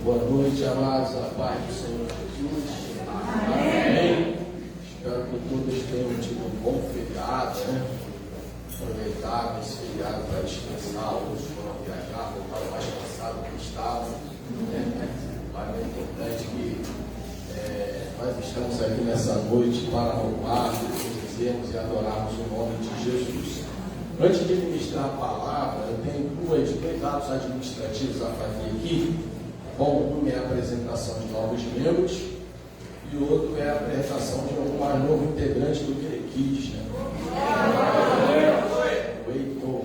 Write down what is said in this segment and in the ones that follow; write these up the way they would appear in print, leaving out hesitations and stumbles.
Boa noite, amados, a paz do Senhor Jesus. Amém. Espero que todos tenham tido um bom feriado, né? Aproveitaram esse feriado para descansar, outros foram viajar, voltaram mais cansados do que estavam. Mas é importante que nós estamos aqui nessa noite para louvar, bendizermos e adorarmos o nome de Jesus. Antes de ministrar a palavra, eu tenho dois atos administrativos a fazer aqui. Bom, um é a apresentação de novos membros e o outro é a apresentação de um mais novo integrante do Querequis, né? O Heitor.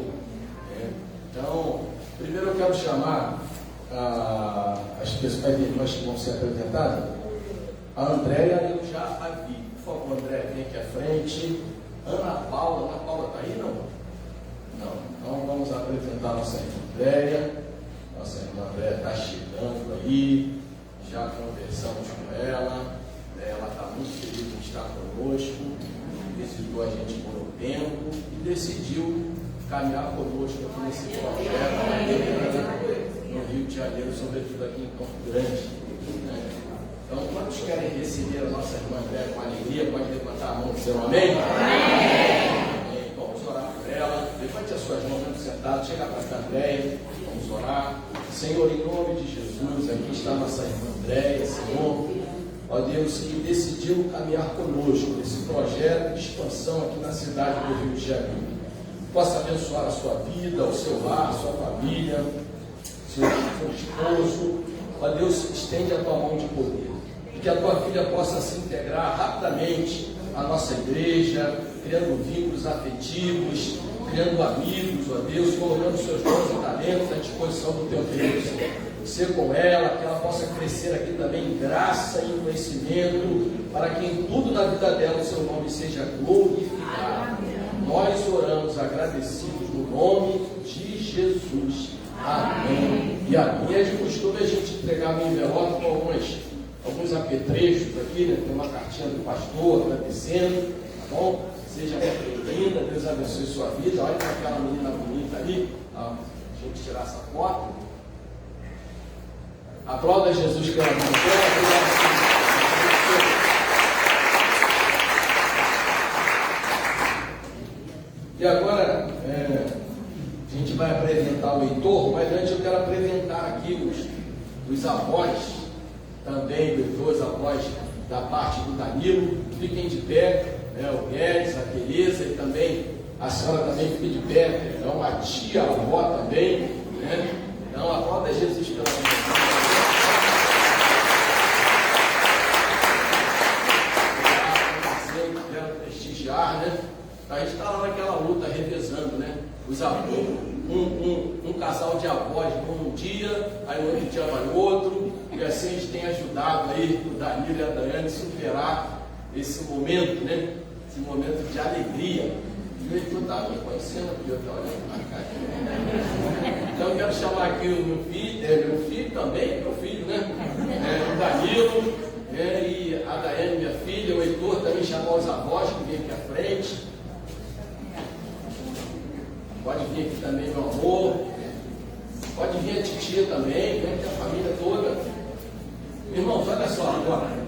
Então, primeiro eu quero chamar as pessoas que vão ser apresentadas. A Andréia, eu já a vi. Por favor, Andréia, vem aqui à frente. Ana Paula está aí, não? Não. Então vamos apresentar a nossa irmã Andréia. Nossa irmã Andréia está chegando aí, já conversamos com ela. Ela está muito feliz em estar conosco, visitou a gente por um tempo e decidiu caminhar conosco aqui nesse projeto no Rio de Janeiro, sobretudo aqui em Campo Grande. Então, quantos querem receber a nossa irmã Andréia com alegria? Pode levantar a mão e dizer um amém? Amém. Vamos orar por ela. Levante as suas mãos, vamos sentados. Chega para cá, Andréia. Vamos orar. Senhor, em nome de Jesus, aqui está a nossa irmã Andréia, Senhor, ó Deus, que decidiu caminhar conosco nesse projeto de expansão aqui na cidade do Rio de Janeiro. Possa abençoar a sua vida, o seu lar, a sua família, seu esposo. Ó Deus, estende a tua mão de poder e que a tua filha possa se integrar rapidamente à nossa igreja, criando vínculos afetivos, criando amigos, ó Deus, colocando seus dons e talentos à disposição do teu Deus. Ser com ela, que ela possa crescer aqui também em graça e em conhecimento, para que em tudo na vida dela o seu nome seja glorificado. Nós oramos agradecidos no nome de Jesus. Amém. E amém. É de costume a gente entregar um envelope com alguns apetrechos aqui, né? Tem uma cartinha do pastor agradecendo, tá bom? Seja bem-vinda, Deus abençoe sua vida. Olha para aquela menina bonita ali, a gente tirar essa foto. Aplauda Jesus pela mão dela. E agora a gente vai apresentar o Heitor, mas antes eu quero apresentar aqui os avós também do Heitor, os avós da parte do Danilo. Fiquem de pé. O Guedes, a Tereza e também a senhora também fica de pé, então a tia, a avó também, né? Então aplauda Jesus pela mão. Quero prestigiar, né? A gente está lá naquela luta, revezando, né? Os avós, um casal de avós um dia, aí o outro dia vai o outro, e assim a gente tem ajudado aí o Danilo e a Daiane a superar esse momento, né? Esse momento de alegria. E o Heitor está me conhecendo aqui, eu estou olhando para cá. Então eu quero chamar aqui o meu filho também, meu filho, né? O Danilo, e a Daiane, minha filha, o Heitor também chamou os avós que vem aqui à frente. Pode vir aqui também, meu amor. Pode vir a titia também, vem aqui a família toda. Irmãos, olha só agora.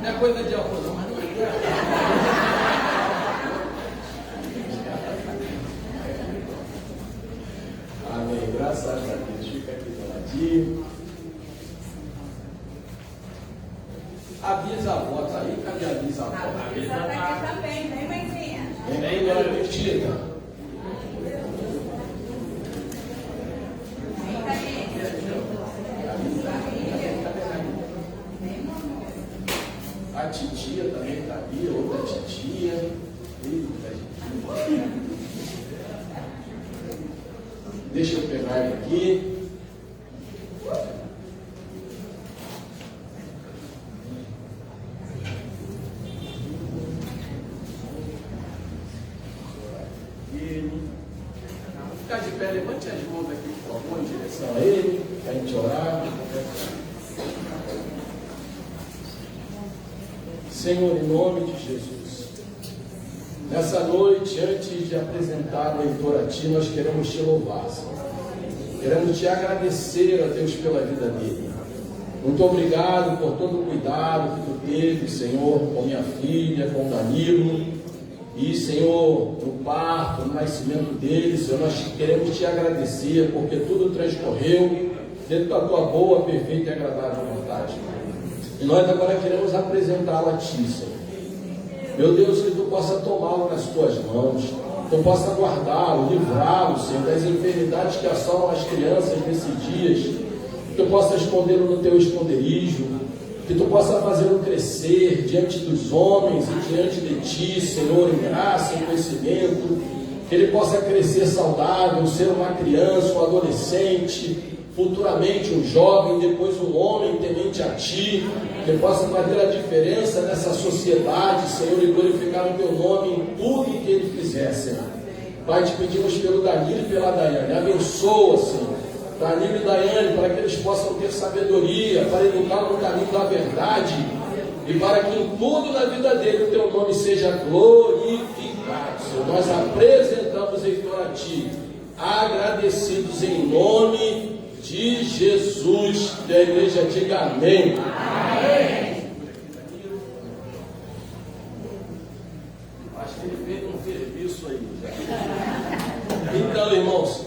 Não é coisa de avô, não, mas não é. Amém. Graças a Deus. Fica aqui do ladinho. A bisavó está aí? Cadê a bisavó? A bisavó está aqui também, vem, mãezinha. Vem, dona Bertida. A titia também está ali, outra titia. Deixa eu pegar ele aqui. Ficar de pé, levante as mãos aqui, por favor, em direção a ele, para a gente orar. Senhor, em nome de Jesus, nessa noite, antes de apresentar o Heitor a Ti, nós queremos Te louvar, Senhor. Queremos Te agradecer, a Deus, pela vida dele. Muito obrigado por todo o cuidado que tu teve, Senhor, com minha filha, com o Danilo. E, Senhor, no parto, no nascimento dele, Senhor, nós queremos te agradecer, porque tudo transcorreu dentro da tua boa, perfeita e agradável vontade. E nós agora queremos apresentá-lo a ti, Senhor. Meu Deus, que tu possa tomá-lo nas tuas mãos, tu possa guardá-lo, livrá-lo, Senhor, das enfermidades que assolam as crianças nesses dias, que tu possa escondê-lo no teu esconderijo, que tu possa fazê-lo crescer diante dos homens e diante de ti, Senhor, em graça, em conhecimento, que ele possa crescer saudável, ser uma criança, um adolescente, futuramente um jovem, depois um homem temente a ti, que possa fazer a diferença nessa sociedade, Senhor, e glorificar o teu nome em tudo que ele fizer, Senhor. Pai, te pedimos pelo Danilo e pela Daiane, abençoa, Senhor, Danilo e Daiane, para que eles possam ter sabedoria, para educar no caminho da verdade, e para que em tudo na vida dele o teu nome seja glorificado, Senhor. Nós apresentamos Heitor a ti, agradecidos em nome de Jesus, e a igreja diga amém. Amém. Acho que ele fez um serviço aí já. Então, irmãos,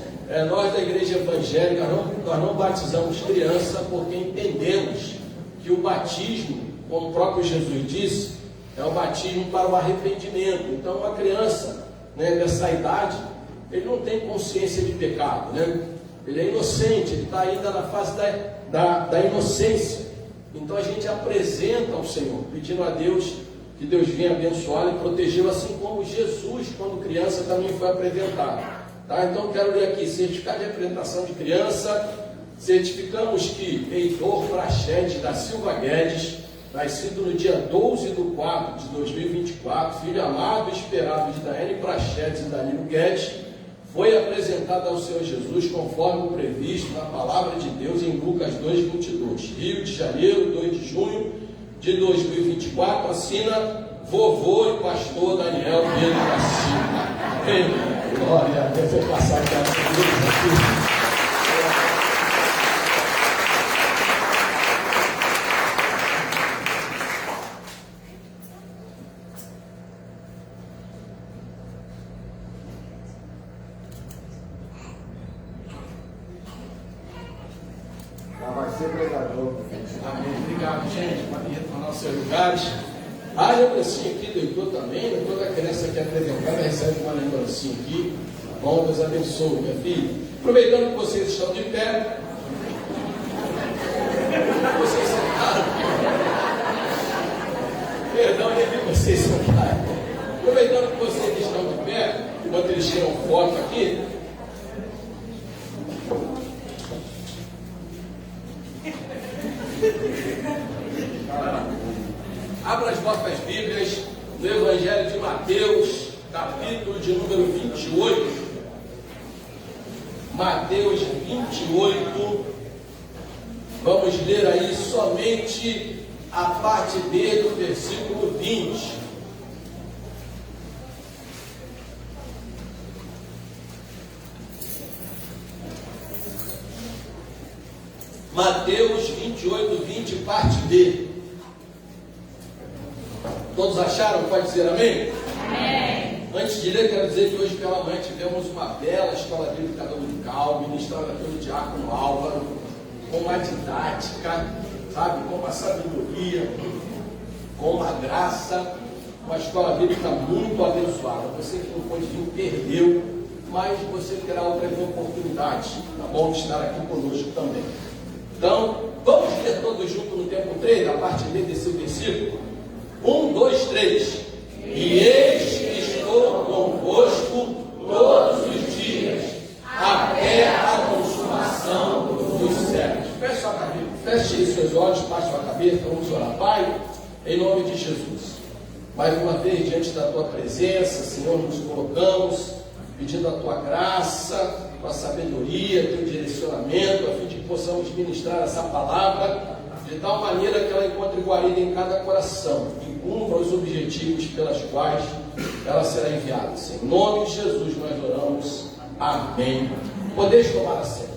nós da igreja evangélica, nós não batizamos criança porque entendemos que o batismo, como o próprio Jesus disse, é o batismo para o arrependimento. Então, uma criança, dessa idade, ele não tem consciência de pecado, Ele é inocente, ele está ainda na fase da inocência. Então a gente apresenta ao Senhor, pedindo a Deus que Deus venha abençoá-lo e protegê-lo, assim como Jesus, quando criança, também foi apresentado. Tá? Então quero ler aqui, certificado de apresentação de criança. Certificamos que Heitor Prachedes da Silva Guedes, nascido no dia 12/4 de 2024, filho amado e esperado de Daiane Prachedes e Danilo Guedes, foi apresentado ao Senhor Jesus conforme o previsto na palavra de Deus em Lucas 2:22. Rio de Janeiro, 2 de junho de 2024, assina vovô e pastor Daniel Pedro da Silva. Glória a Deus. Vou passar aqui a Amém. Obrigado, gente. Podem retornar aos seus lugares. A lembrancinha aqui do Heitor também, toda criança que é apresentada recebe uma lembrancinha aqui. Bom, Deus abençoe, minha filha. Aproveitando que vocês estão de pé, vocês sentaram. Perdão, eu vi vocês sentaram. Aproveitando que vocês estão de pé, enquanto eles tiram foto aqui. Abra as vossas Bíblias no Evangelho de Mateus, capítulo de número 28. Mateus 28. Vamos ler aí somente a parte B do versículo 20. Mateus 28, 20, parte B. Todos acharam? Pode dizer amém? Amém. Antes de ler, quero dizer que hoje pela manhã tivemos uma bela escola bíblica dominical, ministrada pelo diácono Álvaro, com uma didática, sabe, com uma sabedoria, com uma graça, uma escola bíblica muito abençoada. Você que não pôde vir, perdeu, mas você terá outras oportunidades, tá bom, de estar aqui conosco também. Então, vamos ler todos juntos no tempo 3, a parte B desse versículo. 1, 2, 3. E eis que estou convosco todos os dias, até a consumação dos séculos. Feche sua cabeça, feche seus olhos, baixe sua cabeça, vamos orar. Pai, em nome de Jesus, mais uma vez diante da tua presença, Senhor, nos colocamos, pedindo a tua graça, tua sabedoria, teu direcionamento, a fim de que possamos ministrar essa palavra de tal maneira que ela encontre guarida em cada coração e cumpra os objetivos pelas quais ela será enviada. Em nome de Jesus nós oramos. Amém. Podeis tomar assento.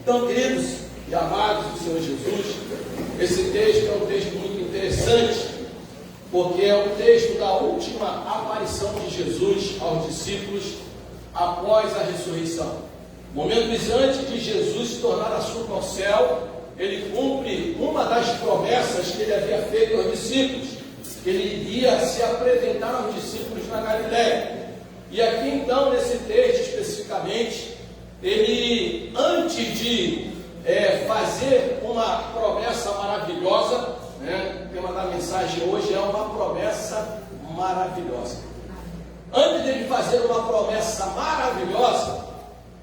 Então, queridos, e amados do Senhor Jesus, esse texto é um texto muito interessante, porque é o texto da última aparição de Jesus aos discípulos após a ressurreição. Momentos antes de Jesus se tornar assunto ao céu, ele cumpre uma das promessas que ele havia feito aos discípulos, que ele iria se apresentar aos discípulos na Galiléia. E aqui então, nesse texto especificamente, ele, antes de fazer uma promessa maravilhosa, o tema da mensagem hoje é uma promessa maravilhosa. Antes de ele fazer uma promessa maravilhosa,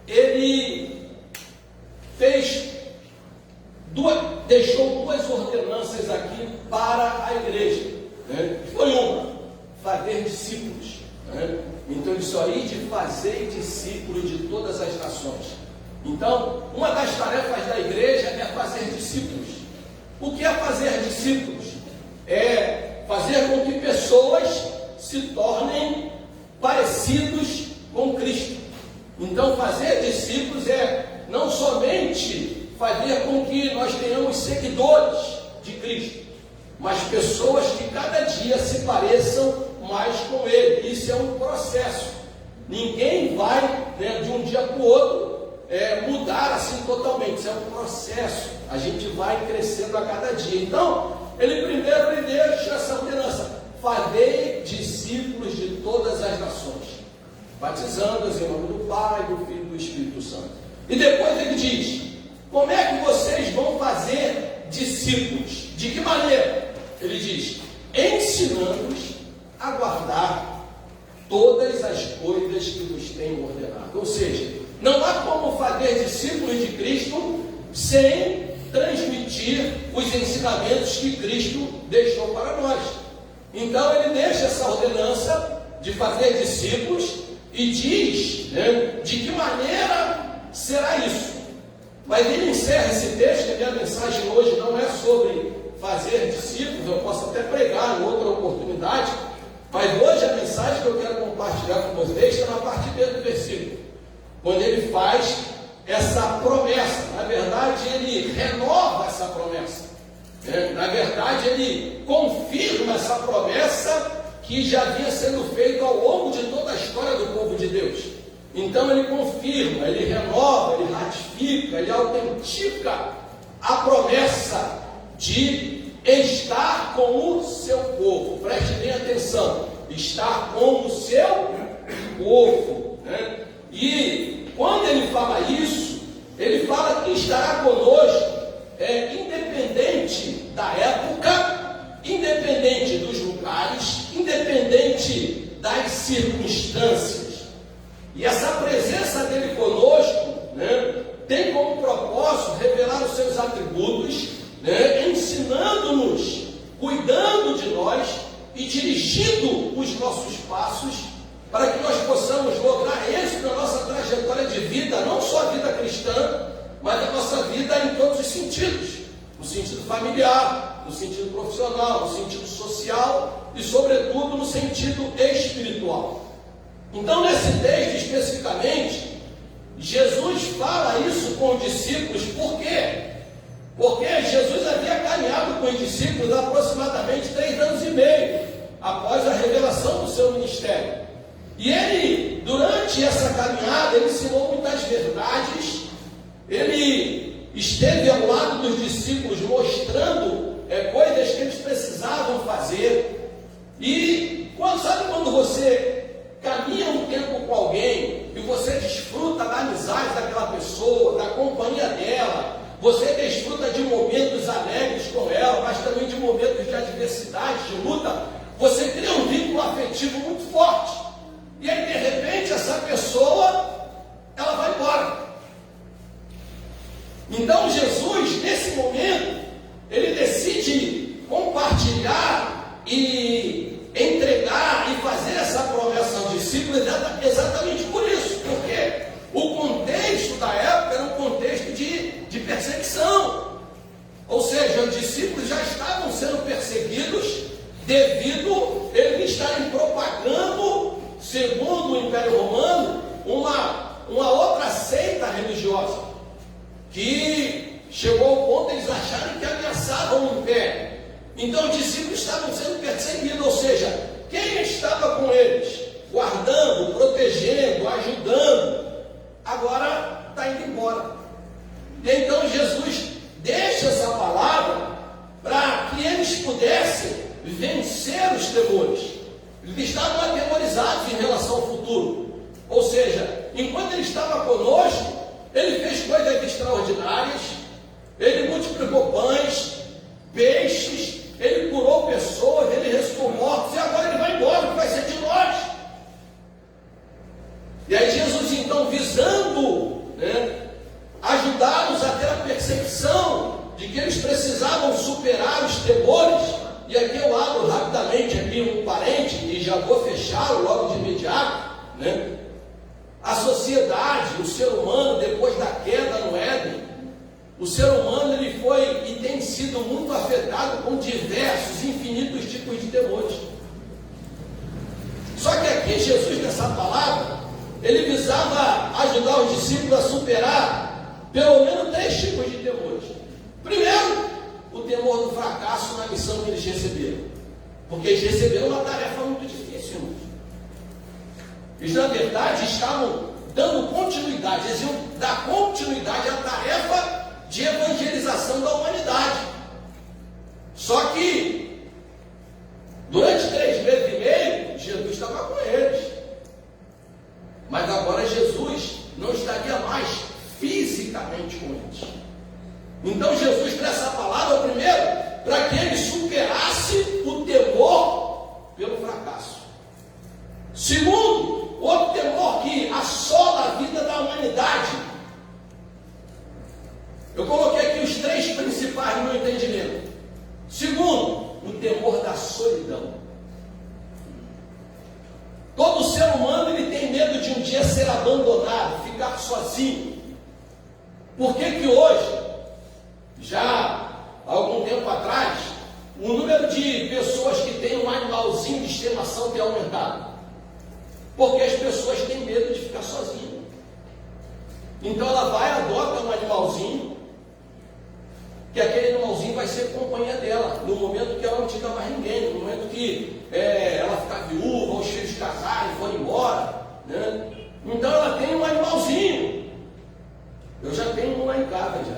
ele deixou duas ordenanças aqui para a igreja. Foi uma, fazer discípulos. Então isso aí de fazer discípulos de todas as nações. Então, uma das tarefas da igreja é fazer discípulos. O que é fazer discípulos? É fazer com que pessoas se tornem parecidos com Cristo. Então, fazer discípulos é não somente fazer com que nós tenhamos seguidores de Cristo, mas pessoas que cada dia se pareçam mais com Ele. Isso é um processo. Ninguém vai, de um dia para o outro, mudar assim totalmente. Isso é um processo. A gente vai crescendo a cada dia. Então, ele primeiro deixa essa ordenança: fazei discípulos de todas as nações, batizando-os em nome do Pai, do Filho e do Espírito Santo. E depois ele diz: como é que vocês vão fazer discípulos? De que maneira? Ele diz: ensinando-os a guardar todas as coisas que nos tem ordenado. Ou seja, não há como fazer discípulos de Cristo sem transmitir os ensinamentos que Cristo deixou para nós. Então ele deixa essa ordenança de fazer discípulos e diz, de que maneira será isso. Mas ele encerra esse texto, que a minha mensagem hoje não é sobre fazer discípulos, eu posso até pregar em outra oportunidade, mas hoje a mensagem que eu quero compartilhar com vocês está na parte B do versículo, quando ele faz essa promessa. Na verdade, ele renova essa promessa. Na verdade, ele confirma essa promessa que já vinha sendo feita ao longo de toda a história do povo de Deus. Então ele confirma, ele renova, ele ratifica, ele autentica a promessa de estar com o seu povo. Preste bem atenção: estar com o seu povo. E quando ele fala isso, ele fala que estará conosco, independente da época, independente dos lugares, independente das circunstâncias. E essa presença dele conosco, tem como propósito revelar os seus atributos, ensinando-nos, cuidando de nós e dirigindo os nossos passos para que nós possamos lograr êxito na nossa trajetória de vida, não só a vida cristã, mas a nossa vida em todos os sentidos: no sentido familiar, no sentido profissional, no sentido social e, sobretudo, no sentido espiritual. Então, nesse texto especificamente, Jesus fala isso com os discípulos. Por quê? Porque Jesus havia caminhado com os discípulos aproximadamente 3 anos e meio após a revelação do seu ministério. E ele, durante essa caminhada, ele ensinou muitas verdades. Ele esteve ao lado dos discípulos mostrando coisas que eles precisavam fazer. E sabe quando você caminha um tempo com alguém e você desfruta da amizade daquela pessoa, da companhia dela, você desfruta de momentos alegres com ela, mas também de momentos de adversidade, de luta, você cria um vínculo afetivo muito forte. E aí, de repente, essa pessoa, ela vai embora. Então, Jesus, nesse momento, ele decide compartilhar e entregar e fazer essa promessa aos discípulos exatamente por isso. Porque o contexto da época era um contexto de perseguição. Ou seja, os discípulos já estavam sendo perseguidos devido a eles estarem propagando, segundo o Império Romano, uma outra seita religiosa que chegou ao ponto eles acharem que ameaçavam o império. Então os discípulos estavam sendo perseguidos, ou seja, quem estava com eles, guardando, protegendo, ajudando, agora está indo embora. E então Jesus deixa essa palavra para que eles pudessem vencer os temores. Eles estavam atemorizados em relação ao futuro. Ou seja, enquanto ele estava conosco, ele fez coisas extraordinárias, ele multiplicou pães, peixes, ele curou pessoas, ele ressuscitou mortos, e agora ele vai embora, o que vai ser de nós? E aí Jesus então, visando ajudá-los a ter a percepção de que eles precisavam superar os temores, e aqui eu abro rapidamente aqui um parente, e já vou fechá-lo logo de imediato, a sociedade, o ser humano, depois da queda no Éden, o ser humano ele foi e tem sido muito afetado com diversos, infinitos tipos de temores. Só que aqui Jesus, nessa palavra, ele visava ajudar os discípulos a superar pelo menos 3 tipos de temores. Primeiro, o temor do fracasso na missão que eles receberam. Porque eles receberam uma tarefa muito difícil, irmãos. Eles, na verdade, estavam dando continuidade, eles iam dar continuidade à tarefa de evangelização da humanidade. Só que, durante 3 meses e meio, Jesus estava com eles. Mas agora Jesus não estaria mais fisicamente com eles. Então Jesus traz essa palavra primeiro para que ele superasse o temor pelo fracasso. Segundo, outro temor que assola a vida da humanidade. Eu coloquei aqui os 3 principais no meu entendimento. Segundo, o temor da solidão. Todo ser humano ele tem medo de um dia ser abandonado, ficar sozinho. Por que que hoje, já há algum tempo atrás, o número de pessoas que têm um animalzinho de estimação tem aumentado? Porque as pessoas têm medo de ficar sozinhas. Então ela vai, adota um animalzinho, que aquele animalzinho vai ser companhia dela, no momento que ela não tiver mais ninguém, no momento que ela ficar viúva, os filhos casarem, forem embora, Então ela tem um animalzinho. Eu já tenho um lá em casa já.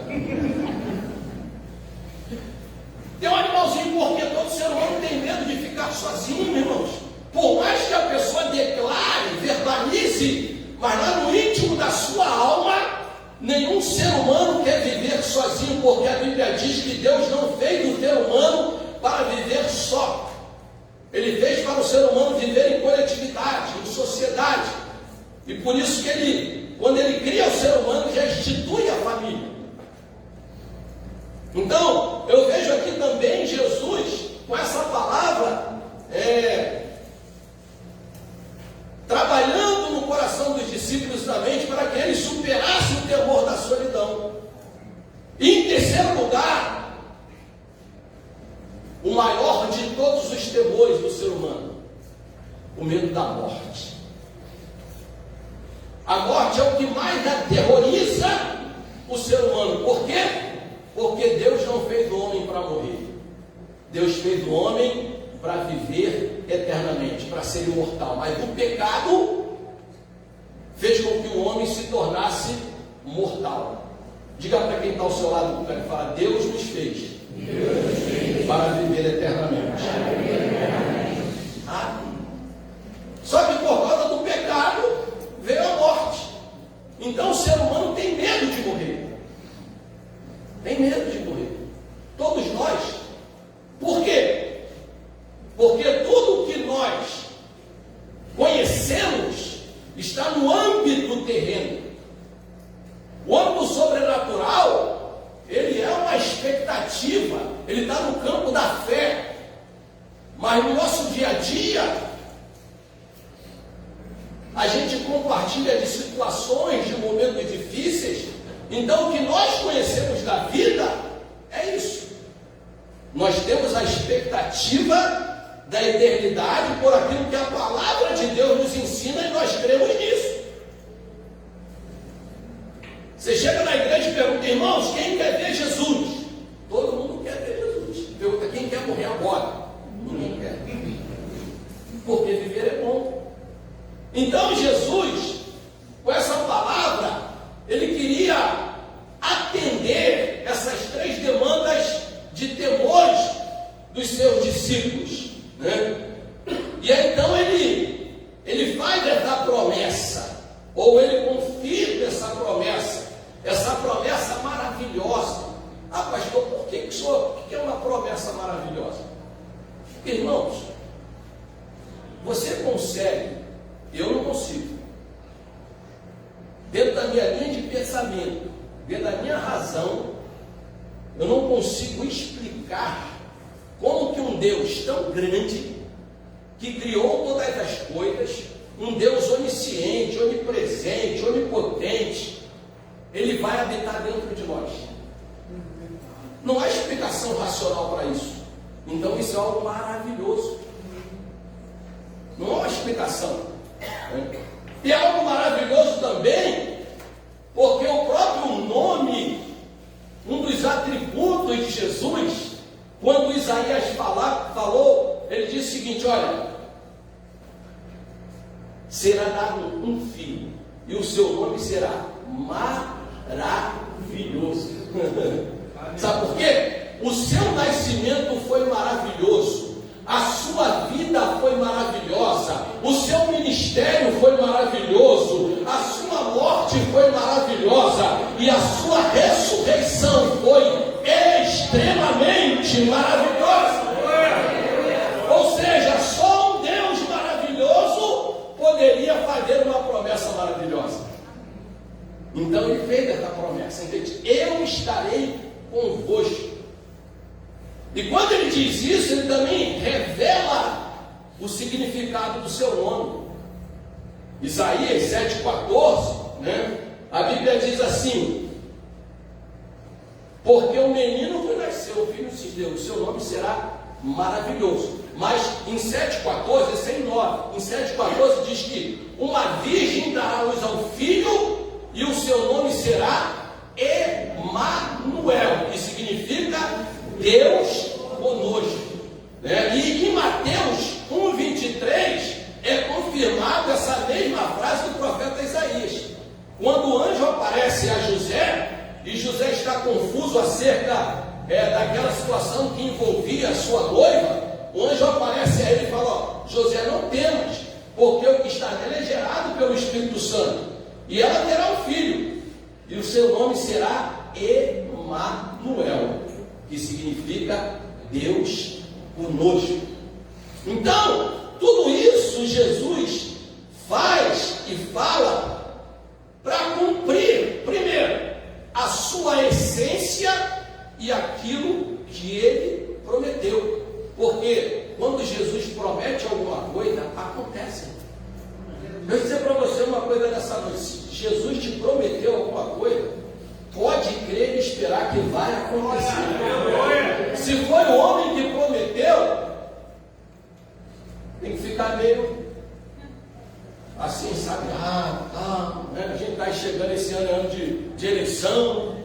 Tem um animalzinho porque todo ser humano tem medo de ficar sozinho, irmãos. Por mais que a pessoa declare, verbalize, mas lá no íntimo da sua alma, nenhum ser humano quer viver sozinho, porque a Bíblia diz que Deus não fez o ser humano para viver só. Ele fez para o ser humano viver em coletividade, em sociedade. E por isso que ele, quando ele cria o ser humano, já institui a família. Então, eu vejo aqui também Jesus, com essa palavra, trabalhando no coração dos discípulos da mente para que eles superassem o temor da solidão. E em terceiro lugar, o maior de todos os temores do ser humano, o medo da morte. A morte é o que mais aterroriza o ser humano. Por quê? Porque Deus não fez o homem para morrer. Deus fez o homem para viver eternamente, para ser imortal. Mas o pecado fez com que o homem se tornasse mortal. Diga para quem está ao seu lado, que fala, Deus nos fez para viver eternamente. Só que por causa do pecado veio a morte. Então o ser humano tem medo de morrer. Tem medo de morrer. Todos nós. Por quê? Porque tudo que nós conhecemos está no âmbito terreno. O âmbito sobrenatural, ele é uma expectativa, ele está no campo da fé. Mas no nosso dia a dia, a gente compartilha de situações, de momentos difíceis. Então, o que nós conhecemos da vida é isso. Nós temos a expectativa da eternidade por aquilo que a palavra de Deus nos ensina e nós cremos nisso. Você chega na igreja e pergunta, irmãos, quem quer ver Jesus morrer agora. Ninguém quer. Porque viver é bom. Então Jesus, com essa palavra, ele queria atender essas 3 demandas de temores dos seus discípulos, né? E aí, então ele faz essa promessa, ou ele confirma essa promessa maravilhosa. Ah, pastor, por que é uma promessa maravilhosa? Irmãos, você consegue, eu não consigo, dentro da minha linha de pensamento, dentro da minha razão, eu não consigo explicar como que um Deus tão grande, que criou todas as coisas, um Deus onisciente, onipresente, onipotente, ele vai habitar dentro de nós. Não há explicação racional para isso. Então isso é algo maravilhoso. Não há uma explicação. E é algo maravilhoso também, porque o próprio nome, um dos atributos de Jesus, quando Isaías falou, ele disse o seguinte: olha, será dado um filho, e o seu nome será maravilhoso. Sabe por quê? O seu nascimento foi maravilhoso, a sua vida foi maravilhosa, o seu ministério foi maravilhoso, a sua morte foi maravilhosa e a sua ressurreição foi extremamente maravilhosa. Ou seja, só um Deus maravilhoso poderia fazer uma promessa maravilhosa. Então ele fez essa promessa, entende? Eu estarei convosco. E quando ele diz isso, ele também revela o significado do seu nome. Isaías 7,14, né? A Bíblia diz assim: porque o menino que nasceu, o filho se deu, o seu nome será maravilhoso. Mas em 7,14, esse é em 9. Em 7,14 diz que uma virgem dará luz ao filho e o seu nome será Emanuel, que significa Deus conosco, né? E em Mateus 1,23 é confirmada essa mesma frase do profeta Isaías. Quando o anjo aparece a José, e José está confuso acerca daquela situação que envolvia a sua noiva, o anjo aparece a ele e fala: ó, José, não temas, porque o que está nela é gerado pelo Espírito Santo, e ela terá um filho, e o seu nome será Emanuel, que significa Deus conosco. Então, tudo isso Jesus faz e fala para cumprir, primeiro, a sua essência e aquilo que ele prometeu. Porque quando Jesus promete alguma coisa, acontece. Eu vou dizer para você uma coisa nessa noite: se Jesus te prometeu alguma coisa, pode crer e esperar que vai acontecer. Se foi o homem que prometeu, tem que ficar meio assim, sabe? Né? A gente está chegando esse ano de eleição,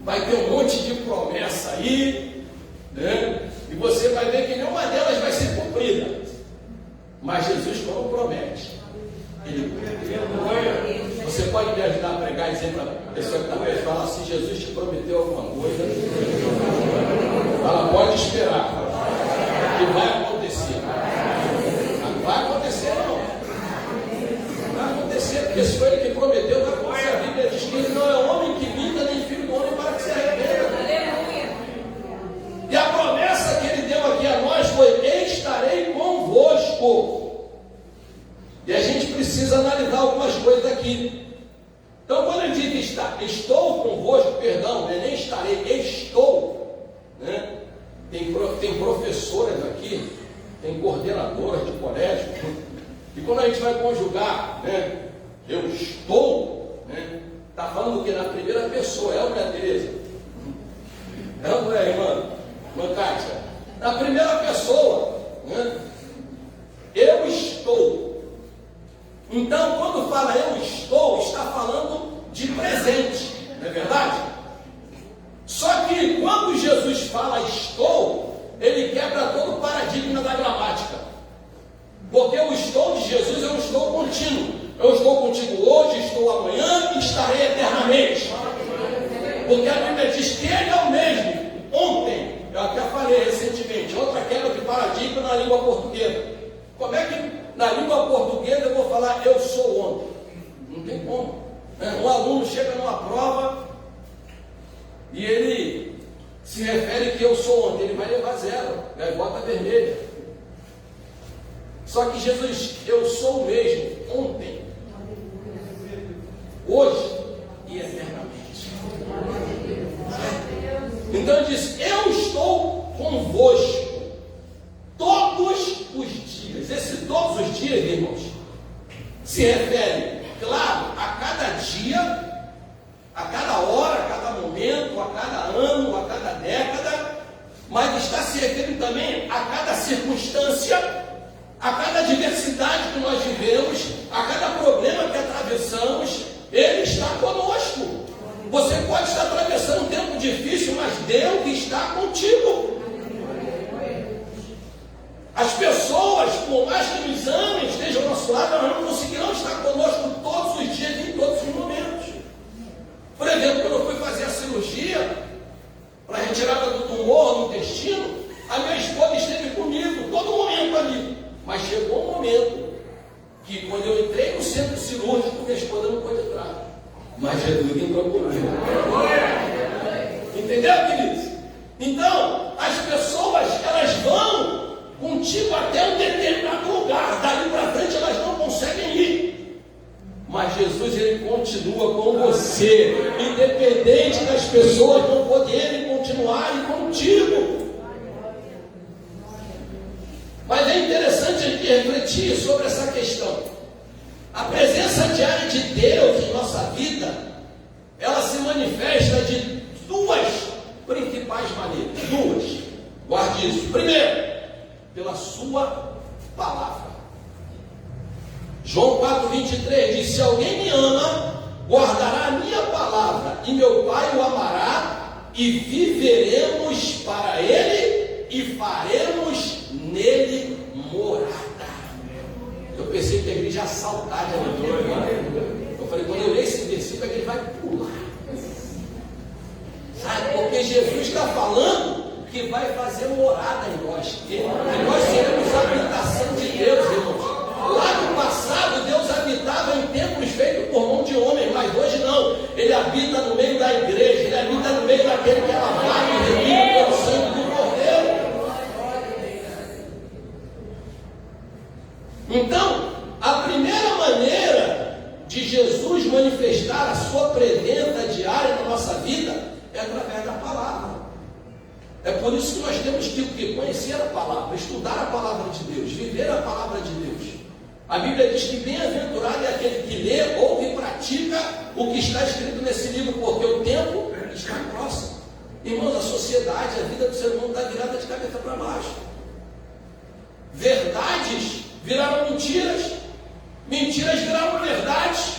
vai ter um monte de promessa aí, né? E você vai ver que nenhuma delas vai ser cumprida. Mas Jesus, quando promete, ele cumpre. Você pode me ajudar a pregar e dizer para a pessoa que está perto, falar: se Jesus te prometeu alguma coisa, ela pode esperar, que vai acontecer. Não vai acontecer, não. Vai acontecer, porque se foi ele que prometeu, vai acontecer. A Bíblia diz que ele não é homem que minta, nem filho do homem para que se arrependa. E a promessa que ele deu aqui a nós foi: estarei convosco. E a gente precisa analisar algumas coisas aqui. Então, quando ele diz que estou convosco, perdão, nem estarei, estou, né? Tem professoras aqui, tem coordenadoras de colégio, e quando a gente vai conjugar, né, eu estou, né, está falando o que? Na primeira pessoa, é ou não é, Tereza? É ou não é, irmã Kátia? Na primeira pessoa, né? Eu estou. Então, quando fala eu estou, está falando de presente, não é verdade? Só que quando Jesus fala estou, ele quer Porque o estou de Jesus é um estou contínuo. Eu estou contigo hoje, estou amanhã e estarei eternamente. Porque a Bíblia diz que Ele é o mesmo. Ontem, eu até falei recentemente, outra quebra de paradigma na língua portuguesa. Como é que na língua portuguesa eu vou falar eu sou ontem? Não tem como. Um aluno chega numa prova e ele se refere que eu sou ontem, ele vai levar 0, né? Bota vermelha. Só que Jesus, eu sou o mesmo ontem, hoje e eternamente. Então ele diz, eu estou convosco todos os dias. Esse todos os dias, irmãos, se refere, claro, a cada dia, a cada hora, a cada momento, a cada ano, a cada década, mas está se referindo também a cada circunstância, a cada diversidade que nós vivemos, a cada problema que atravessamos. Ele está conosco. Você pode estar atravessando um tempo difícil, mas Deus está contigo. As pessoas, por mais que nos amem, estejam ao nosso lado, elas não conseguirão estar conosco todos os dias e em todos os momentos. Por exemplo, quando eu fui fazer a cirurgia para a retirada do tumor no intestino, a minha esposa esteve comigo todo momento ali. Mas chegou um momento que, quando eu entrei no centro cirúrgico, minha esposa não pôde entrar. Mas Jesus entrou comigo. Entendeu, queridos? Então, as pessoas, elas vão contigo até um determinado lugar. Dali para frente, elas não conseguem ir. Mas Jesus, Ele continua com você, independente das pessoas não poderem continuar contigo. Mas é interessante a gente refletir sobre essa questão. A presença diária de Deus em nossa vida, ela se manifesta de duas principais maneiras. Duas. Guarde isso. Primeiro, pela sua palavra. João 4,23 diz, se alguém me ama, guardará a minha palavra, e meu Pai o amará, e viveremos para Ele, e faremos nele morada. Eu pensei que a igreja ia saltar de alegria. Eu falei, quando eu ler esse versículo, é que ele vai pular. Sabe, porque Jesus está falando que vai fazer morada em nós. Que nós seremos a habitação de Deus, irmãos. Lá no passado, Deus habitava em templos feitos por mão de homem, mas hoje não. Ele habita no meio da igreja, ele habita no meio daquele que é lavado e redimido pelo sangue do Cordeiro. Então, a primeira maneira de Jesus manifestar a sua presença diária na nossa vida é através da palavra. É por isso que nós temos que conhecer a palavra, estudar a palavra de Deus, viver a palavra de Deus. A Bíblia diz que bem-aventurado é aquele que lê, ouve e pratica o que está escrito nesse livro, porque o tempo está próximo. Irmãos, a sociedade, a vida do ser humano está virada de cabeça para baixo. Verdades viraram mentiras, mentiras viraram verdades.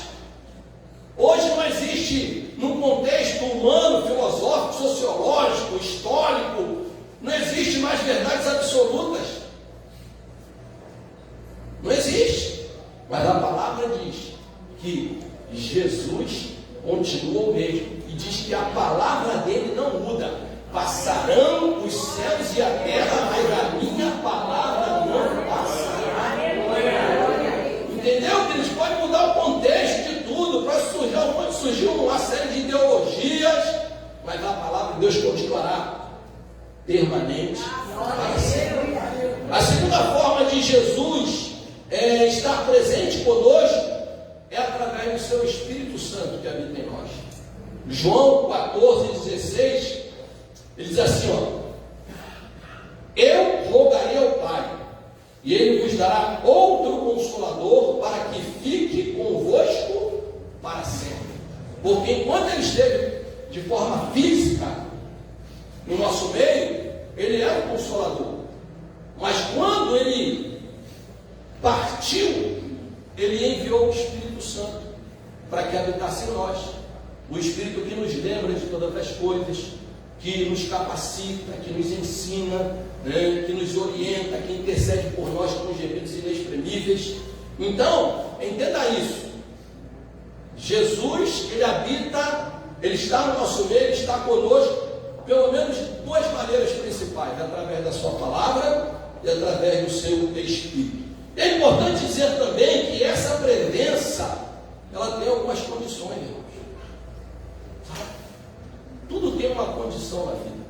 Hoje não existe, no contexto humano, filosófico, sociológico, histórico, não existe mais verdades absolutas. Não existe. Mas a palavra diz que Jesus continua o mesmo. E diz que a palavra dele não muda. Passarão os céus e a terra, mas a minha palavra não passará. Entendeu? Que eles podem mudar o contexto de tudo. Pode surgir uma série de ideologias, mas a palavra de Deus continuará permanente para sempre. A segunda forma de Jesus estar presente conosco é através do seu Espírito Santo que habita em nós. João 14,16, ele diz assim, eu rogarei ao Pai, e Ele vos dará outro Consolador para que fique convosco para sempre. Porque enquanto Ele esteve de forma física no nosso meio, Ele é o Consolador. Mas quando Ele partiu, Ele enviou o Espírito Santo para que habitasse em nós. O Espírito que nos lembra de todas as coisas, que nos capacita, que nos ensina, né, que nos orienta, que intercede por nós com gemidos inexprimíveis. Então, entenda isso. Jesus, Ele habita, Ele está no nosso meio, Ele está conosco, pelo menos de duas maneiras principais: através da sua palavra e através do seu Espírito. É importante dizer também que essa presença, ela tem algumas condições, irmãos. Tudo tem uma condição na vida.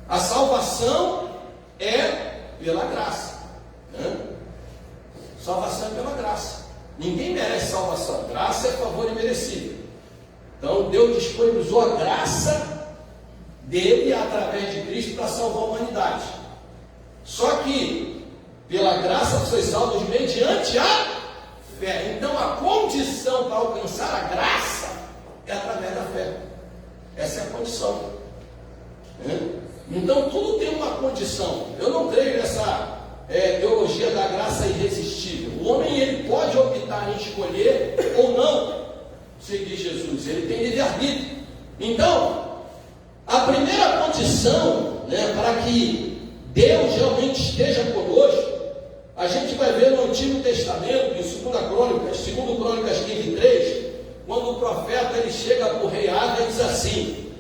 A salvação é pela graça, né? Salvação é pela graça. Ninguém merece salvação. Graça é favor imerecido. Então Deus disponibilizou a graça dele através de Cristo para salvar a humanidade. Só que pela graça sois salvos mediante a fé. Então a condição para alcançar a graça é através da fé. Essa é a condição. Então tudo tem uma condição. Eu não creio nessa teologia da graça irresistível. O homem, ele pode optar em escolher ou não seguir Jesus. Ele tem livre-arbítrio. Então, a primeira condição, né, para que Deus realmente esteja conosco, a gente vai ver no Antigo Testamento, em 2 Crônicas 15:3, quando o profeta ele chega para o rei Ágai e diz assim: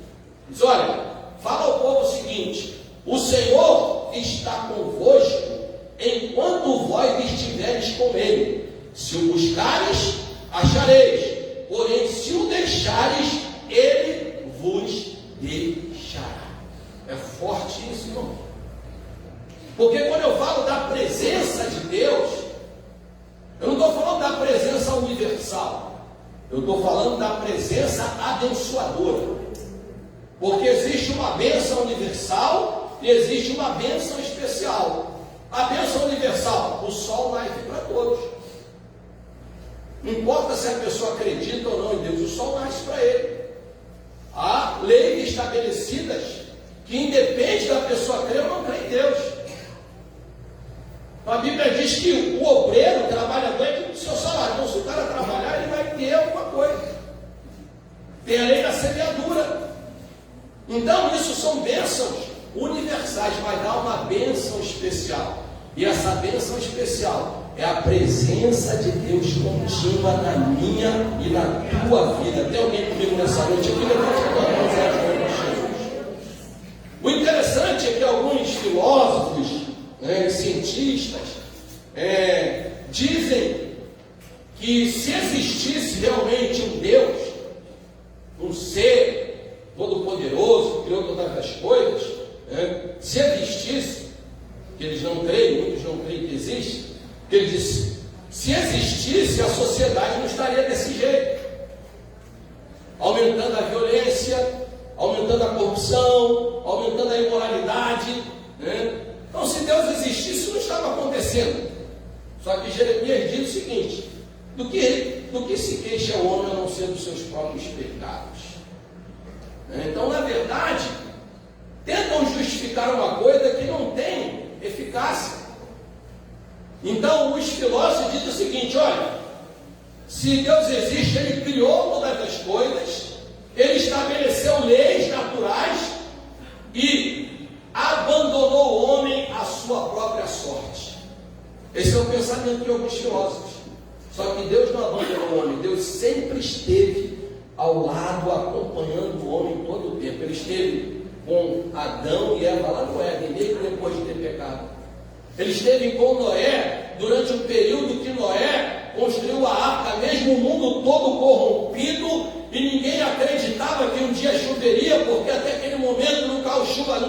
diz, olha, fala ao povo o seguinte: o Senhor está convosco enquanto vós estiveres com ele. Se o buscares, achareis. Porém, se o deixares, ele vos deixará. É forte isso, irmão. Porque quando eu falo da presença de Deus, eu não estou falando da presença universal. Eu estou falando da presença abençoadora. Porque existe uma bênção universal e existe uma bênção especial. A bênção universal: o sol nasce para todos. Não importa se a pessoa acredita ou não em Deus, o sol nasce para ele. Há leis estabelecidas que independe da pessoa crer ou não crer em Deus. A Bíblia diz que o obreiro, o trabalhador, é tipo o seu salário. Então, se o cara trabalhar, ele vai ter alguma coisa. Tem a lei da semeadura. Então, isso são bênçãos universais, mas há uma bênção especial. E essa bênção especial é a presença de Deus contínua na minha e na tua vida. Tem alguém comigo nessa noite aqui? O interessante é que alguns filósofos, cientistas, dizem que se existisse realmente um Deus, um ser todo-poderoso, que criou todas as coisas, se existisse, que eles não creem, muitos não creem que existe, que ele disse: se existisse, a sociedade não estaria desse jeito, aumentando a violência, aumentando a corrupção, aumentando a imoralidade, né? Então, se Deus existisse, isso não estava acontecendo. Só que Jeremias diz o seguinte: do que se queixa o homem a não ser dos seus próprios pecados? Então, na verdade, tentam justificar uma coisa que não tem eficácia. Então, os filósofos dizem o seguinte: olha, se Deus existe, Ele criou todas as coisas, Ele estabeleceu leis naturais e abandonou o homem à sua própria sorte. Esse é o pensamento de alguns filósofos. Só que Deus não abandonou o homem. Deus sempre esteve ao lado, acompanhando o homem todo o tempo. Ele esteve com Adão e Eva lá no Éden, mesmo depois de ter pecado. Ele esteve com Noé durante um período que Noé construiu a arca, mesmo o mundo todo corrompido, e ninguém acreditava que um dia choveria, porque até aquele momento não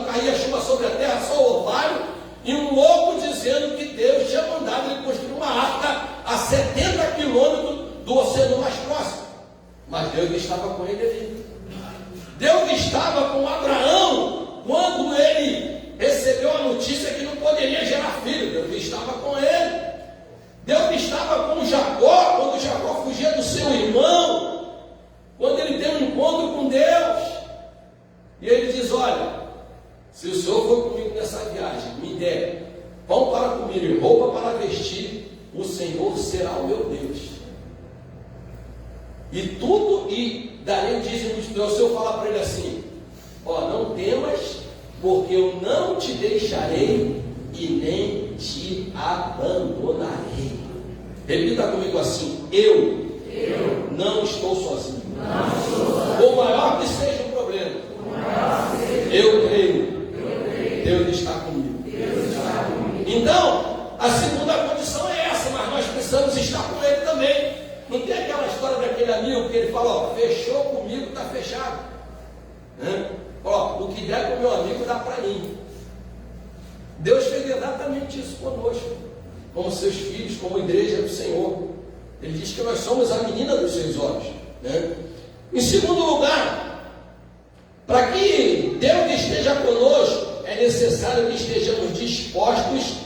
caía chuva sobre a terra, só o orvalho, e um louco dizendo que Deus tinha mandado ele construir uma arca a 70 quilômetros do oceano mais próximo. Mas Deus estava com ele ali. Deus estava com Abraão quando ele recebeu a notícia que não poderia gerar filho. Deus estava com ele. Deus estava com Jacó quando Jacó fugia do seu irmão, quando ele tem um encontro com Deus. E ele diz: olha, se o Senhor for comigo nessa viagem, me der pão para comer e roupa para vestir, o Senhor será o meu Deus. E darei o dízimo de Deus. O Senhor fala para ele assim: Ó, não temas, porque eu não te deixarei e nem te abandonarei. Repita comigo assim: eu não estou sozinho. Por maior que seja o problema, eu creio. Deus está comigo. Então, a segunda condição é essa, mas nós precisamos estar com Ele também. Não tem aquela história daquele amigo que ele fala: ó, fechou comigo, está fechado. Ó, o que der para o meu amigo dá para mim. Deus fez exatamente isso conosco, como seus filhos, como igreja do Senhor. Ele diz que nós somos a menina dos seus olhos, né? Em segundo lugar, para que Deus esteja conosco, é necessário que estejamos dispostos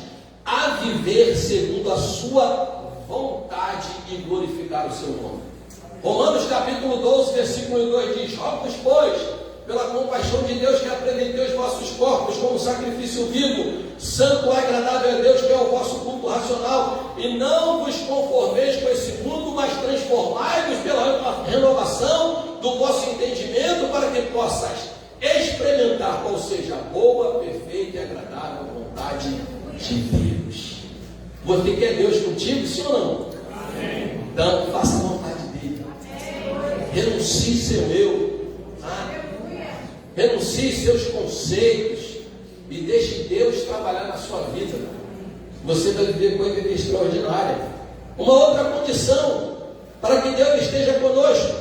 a viver segundo a sua vontade e glorificar o seu nome. Romanos capítulo 12, versículo 2 diz: rogo-vos, pois, pela compaixão de Deus, que apresenteis os vossos corpos como sacrifício vivo, santo e agradável a Deus, que é o vosso culto racional, e não vos conformeis com esse mundo, mas transformai-vos pela renovação do vosso entendimento, para que possais experimentar qual seja a boa, perfeita e agradável vontade de Deus. Você quer Deus contigo, sim ou não? Amém. Então, faça a vontade dele. Renuncie seu eu. Renuncie seus conceitos e deixe Deus trabalhar na sua vida. Você vai viver coisa extraordinária. Uma outra condição para que Deus esteja conosco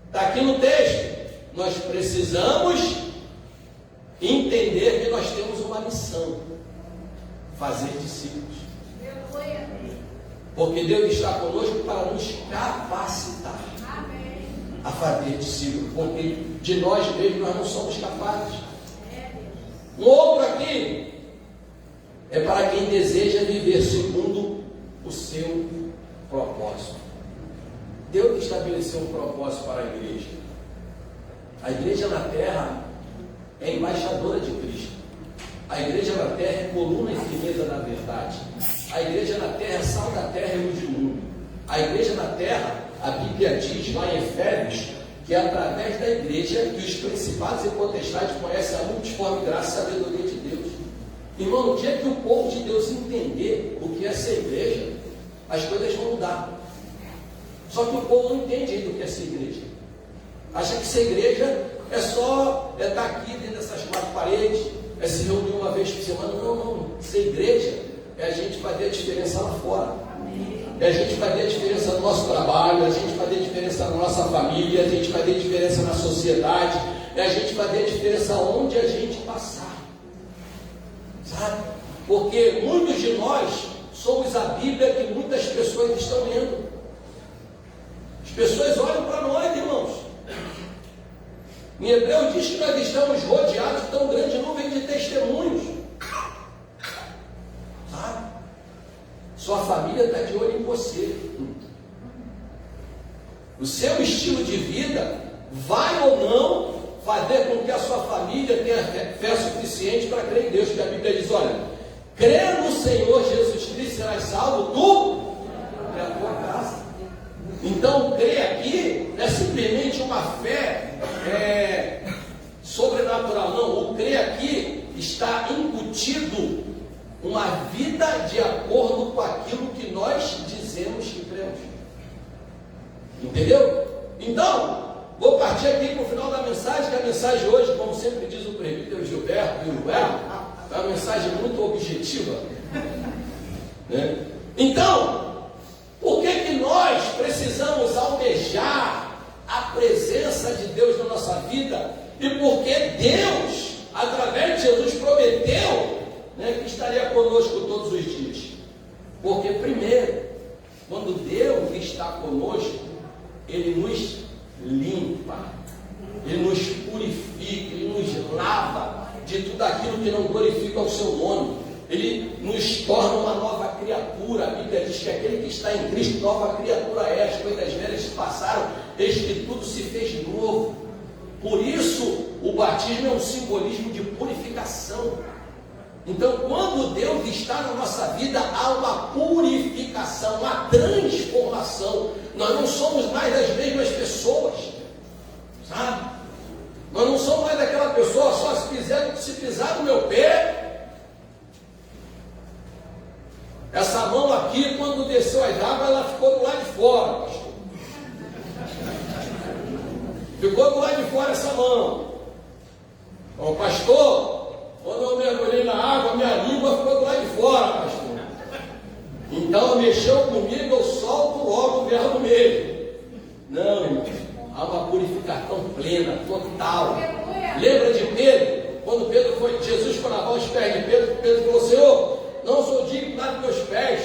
está aqui no texto. Nós precisamos entender que nós temos uma missão: fazer discípulos. Porque Deus está conosco para nos capacitar a fazer discípulos, porque de nós mesmos nós não somos capazes. Um outro aqui é para quem deseja viver segundo o seu propósito. Deus estabeleceu um propósito para a igreja. A igreja na terra é embaixadora de Cristo. A igreja na terra é coluna e firmeza da verdade. A igreja na terra é sal da terra e luz do mundo. A igreja na terra, a Bíblia diz lá em Efésios, que é através da igreja que os principados e potestades conhecem a multiforme graça e sabedoria de Deus. Irmão, no dia que o povo de Deus entender o que é ser igreja, as coisas vão mudar. Só que o povo não entende ainda o que é ser igreja. Acha que ser igreja é só estar aqui dentro dessas quatro paredes, é se reunir uma vez por semana. Não. Ser igreja é a gente fazer a diferença lá fora. É a gente fazer a diferença no nosso trabalho, é a gente fazer a diferença na nossa família, é a gente fazer a diferença na sociedade, é a gente fazer a diferença onde a gente passar. Sabe? Porque muitos de nós somos a Bíblia que muitas pessoas estão lendo. As pessoas olham para nós, irmãos. Em Hebreus diz que nós estamos rodeados de tão grande nuvem de testemunhos. Sabe? Sua família está de olho em você. O seu estilo de vida vai ou não fazer com que a sua família tenha fé suficiente para crer em Deus. Porque a Bíblia diz: olha, crê no Senhor Jesus Cristo, serás salvo tu e a tua casa. Então, crer aqui não é simplesmente uma fé sobrenatural, não. O crer aqui está incutido uma vida de acordo com aquilo que nós dizemos que cremos. Entendeu? Então, vou partir aqui para o final da mensagem, que a mensagem hoje, como sempre diz o presbítero Gilberto, é uma mensagem muito objetiva. Né? Então, por que nós precisamos almejar a presença de Deus na nossa vida? E porque Deus, através de Jesus, prometeu, né, que estaria conosco todos os dias. Porque primeiro, quando Deus está conosco, Ele nos limpa, Ele nos purifica, Ele nos lava de tudo aquilo que não glorifica o seu nome. Ele nos torna uma nova criatura. A Bíblia diz que aquele que está em Cristo, nova criatura é. As coisas velhas se passaram, eis que tudo se fez novo. Por isso, o batismo é um simbolismo de purificação. Então, quando Deus está na nossa vida, há uma purificação, uma transformação. Nós não somos mais as mesmas pessoas, sabe? Mas não sou mais daquela pessoa, só se pisar no meu pé. Essa mão aqui, quando desceu as águas, ela ficou do lado de fora, pastor. Ficou do lado de fora essa mão. Ô pastor, quando eu mergulhei na água, minha língua ficou do lado de fora, pastor. Então mexeu comigo, eu solto logo o verbo mesmo. Não, irmão, há uma purificação plena, total. Lembra de Pedro? Quando Pedro foi, Jesus foi lavar os pés de Pedro, Pedro falou: Senhor, não sou digno de lavar meus pés.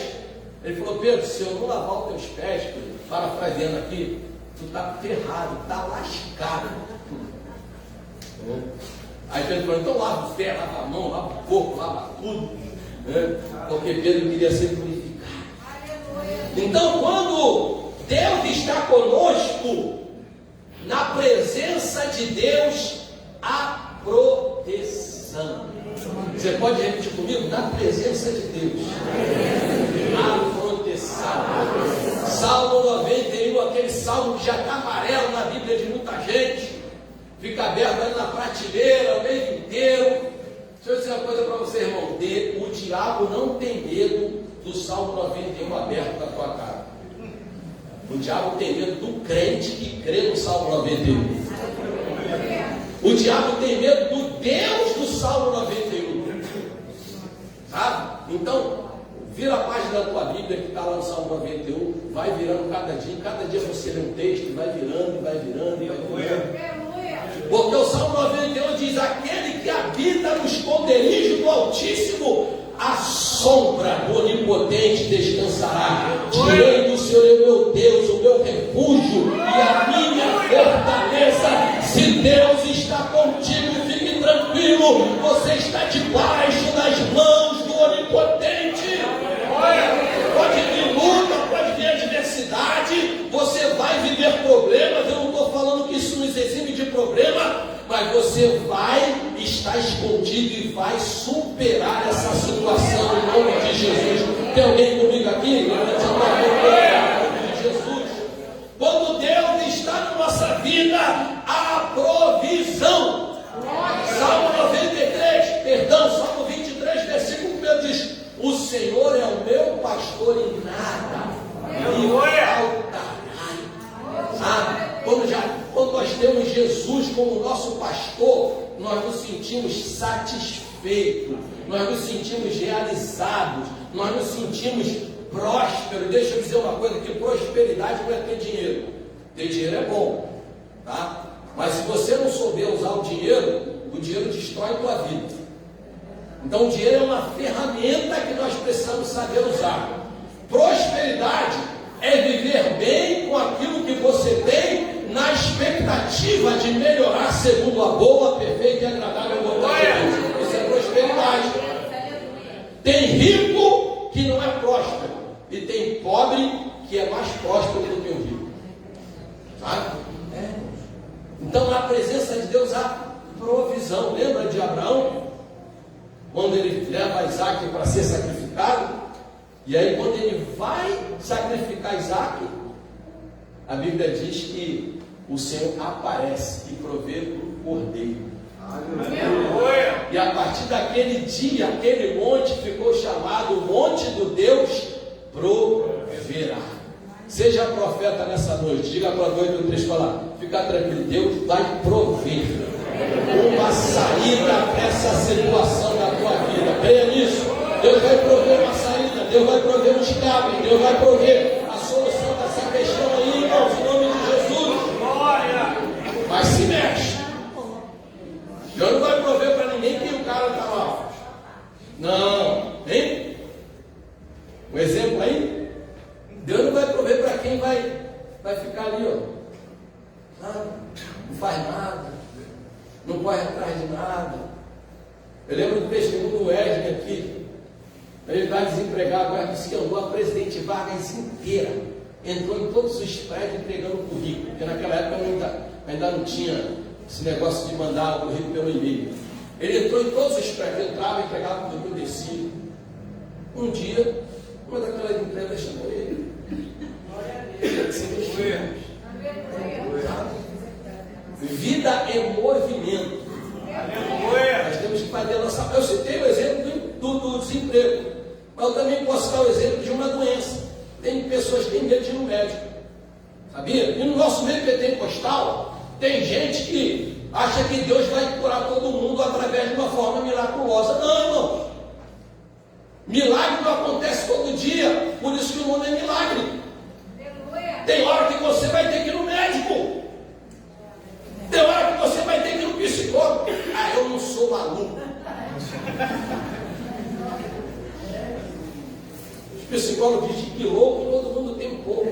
Ele falou: Pedro, se eu não lavar os teus pés, Pedro, parafraseando aqui, tu está ferrado, está lascado. Aí Pedro falou: então lava o pé, lava a mão, lava o corpo, lava tudo. Porque Pedro queria ser purificado. Então, quando Deus está conosco, na presença de Deus, há proteção. Você pode repetir comigo? Na presença de Deus, há proteção. Salmo 91, aquele salmo que já está amarelo na Bíblia de muita gente, fica aberto ali na prateleira o mês inteiro. Deixa eu dizer uma coisa para você, irmão: o diabo não tem medo do Salmo 91 aberto na tua cara. O diabo tem medo do crente que crê no Salmo 91. O diabo tem medo do Deus do Salmo 91. Sabe? Então, vira a página da tua Bíblia que está lá no Salmo 91, vai virando cada dia você lê um texto, vai virando, vai virando, vai virando. Porque o Salmo 91 diz: aquele que habita no esconderijo do Altíssimo, a sombra do Onipotente descansará. Direi do Senhor: é meu Deus, o meu refúgio e a minha fortaleza. Se Deus está contigo, fique tranquilo, você está debaixo das mãos do Onipotente. Pode vir luta, pode vir adversidade, você vai viver problemas. Eu não estou falando que isso nos exime de problema, mas você vai estar escondido e vai superar essa situação em nome de Jesus. Tem alguém comigo aqui? Em nome de Jesus. Quando Deus está na nossa vida, há provisão. Salmo 23, versículo 1 diz: o Senhor é o meu pastor e nada me faltará. Quando nós temos Jesus como nosso pastor, nós nos sentimos satisfeitos, nós nos sentimos realizados, nós nos sentimos prósperos. Deixa eu dizer uma coisa: que prosperidade não é ter dinheiro. Ter dinheiro é bom, tá? Mas se você não souber usar o dinheiro destrói a tua vida. Então o dinheiro é uma ferramenta que nós precisamos saber usar. Prosperidade é viver bem com aquilo que você tem, na expectativa de melhorar segundo a boa, perfeita e agradável vontade de Deus. Isso é prosperidade. Tem rico que não é próspero, e tem pobre que é mais próspero do que o rico. Sabe? Então, na presença de Deus há provisão. Lembra de Abraão? Quando ele leva Isaac para ser sacrificado, e aí quando ele vai sacrificar Isaac, a Bíblia diz que o Senhor aparece e provê o cordeiro. Aleluia. E a partir daquele dia, aquele monte ficou chamado Monte do Deus Proverá. Seja profeta nessa noite, diga para 2 ou 3 falar: fica tranquilo, Deus vai prover uma saída para essa situação da tua vida. Creia nisso. Deus vai prover uma saída, Deus vai prover um escape, Deus vai prover a solução dessa questão aí, irmãos, em nome de Jesus. Mas se mexe. Deus não vai prover para ninguém que o cara está lá. Não, hein? Um exemplo aí? Deus não vai prover para quem vai ficar ali, ó. Não faz nada, não corre atrás de nada. Eu lembro do testemunho do Wesley aqui. Ele está desempregado, agora disse que andou a Presidente Vargas inteira. Entrou em todos os prédios entregando currículo, porque naquela época ainda não tinha esse negócio de mandar o currículo pelo e-mail. Ele entrou em todos os prédios, entrava, entregava o currículo, descia. Um dia, uma daquelas empresas chamou ele. Vida é movimento. emprego. Mas eu também posso dar o exemplo de uma doença. Tem pessoas que têm medo de ir no médico. Sabia? E no nosso meio pentecostal, tem gente que acha que Deus vai curar todo mundo através de uma forma miraculosa. Não, irmãos. Milagre não acontece todo dia, por isso que o mundo é milagre. Tem hora que você vai ter que ir no médico. Tem hora que você vai ter que ir no psicólogo. Ah, eu não sou maluco. Os psicólogos dizem que louco todo mundo tem um pouco.